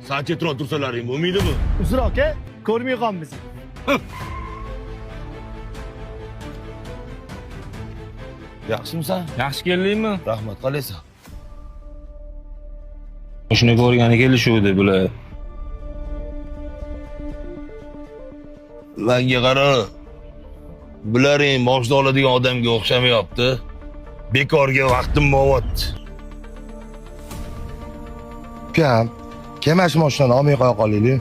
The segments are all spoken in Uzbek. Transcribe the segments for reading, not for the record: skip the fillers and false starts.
Sen chetron tursalaring bo'lmaydimi? Uzr aka, ko'rmay qolmiz. Yaxshimisan? Yaxshi keldingmi? Rahmat, qalaysan? Shuni ko'rgani kelishuvdi bular. Menga qara. Bularing moshina oladigan odamga o'xshamayapti. Bekorga vaqtim bo'lyapti. Ukam, kemash mashinani olmay qo'ya qolaylik.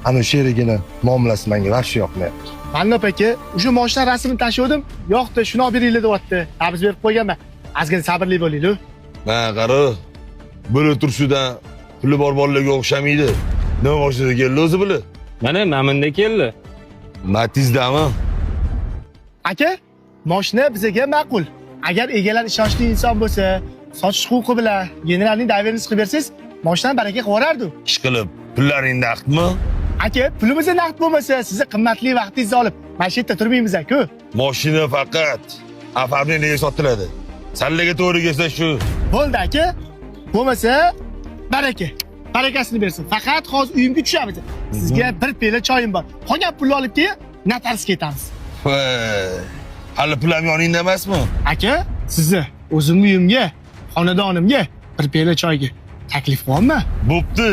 Ana shu yerigina muomalasi menga yaxshi yoqmayapti. Mannop aka, o'sha mashina rasmini tashirdim. Yo'qdi, shuni olib beringlar deyapti. Biz berib qo'yganman. Ozgina sabrli bo'laylik. Men qara. Buni turshidan puli bor bolalarga o'xshamaydi. Nima mashinada keldi o'zi buni? Mana Maminda keldi. Matizdami? Aka, mashina bizga ma'qul. Agar egalar ishonchli inson bo'lsa, sotish huquqi bilan generalning doверенность qilib bersangiz, mashinani baraka qivorardi. Ish qilib, pullaring naqdmi? Aka, pulimiz naqd bo'lmasa, sizni qimmatli vaqtingizni olib, mana shu yerda turmaymiz-ku. Mashina faqat afavniyaga sotiladi. Sallaga to'g'ri kelsa shu. Bo'ldi aka. Bo'lmasa, baraka. Barakasini bersin. Faqat hozir uyimga tushamiz. Sizga bir piyola choyim bor. Qolgan pulni olib kelib, notariusga ketamiz. Hali pulam yoningda emasmi? Aka, sizni o'zimning uyimga, xonadonimga bir piyola choyga taklif qilyapman. Bo'pti.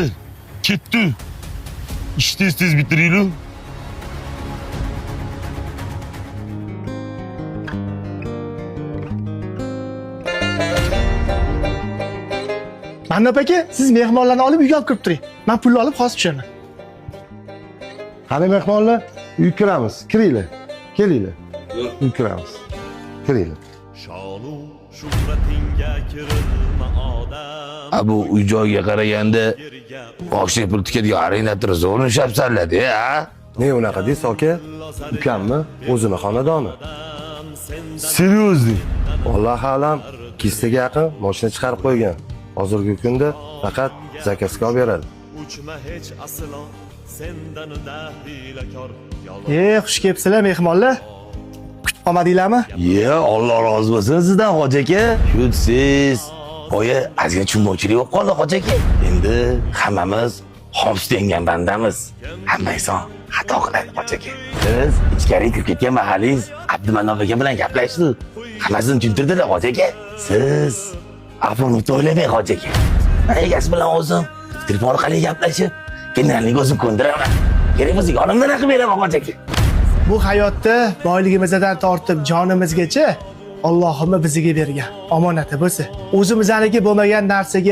Ketdi. İşte tez bitirelim. Mannop aka, siz mehmonlarni olib uyga olib kirib turing. Men pulni olib hozir tushaman. Qani mehmonlar, uyga kiramiz. Kiringlar. Kelinglar. Uyga kiramiz. Kiringlar. Shonu shuhratingga kirilma odam. Bu uy joyiga qaraganda boshli pul tikadigan arendato'r zo'rni shapsalladi, ha? Ne unaqa deysiz aka? Ukammi? O'zini xonadoni. Seriozli. Alloh alam, kestaga yaqin mashina chiqarib qo'ygan. Hozirgi kunda faqat zakazga olib beradi. Uchma hech aslo sendan dahlilakor. Xush kelibsizlar mehmonlar. Kutib qolmadinglarmi? Alloh rozi bo'lsin sizdan hoji aka. Shu siz boya ozgina tushunmovchilik bo'lib qoldi hoji aka. Endi hammamiz xomsdengan bandamiz. Hamma inson xato qiladi hoji aka. Siz ichkariga kirib ketgan mahalingiz Abdumanop aka bilan gaplashdi. Hammasini tushuntirdilar hoji aka. Siz afonni to'ylamang hoji aka. Egasi bilan o'zim telefon orqali gaplashib, generalning o'zini ko'ndiraman. Kerak bo'lsa yonimdan aqib beraman hoji aka. Bu hayotda boyligimizdan tortib jonimizgacha Allohimni bizga bergan omonati bo'lsa, o'zimizniki bo'lmagan narsaga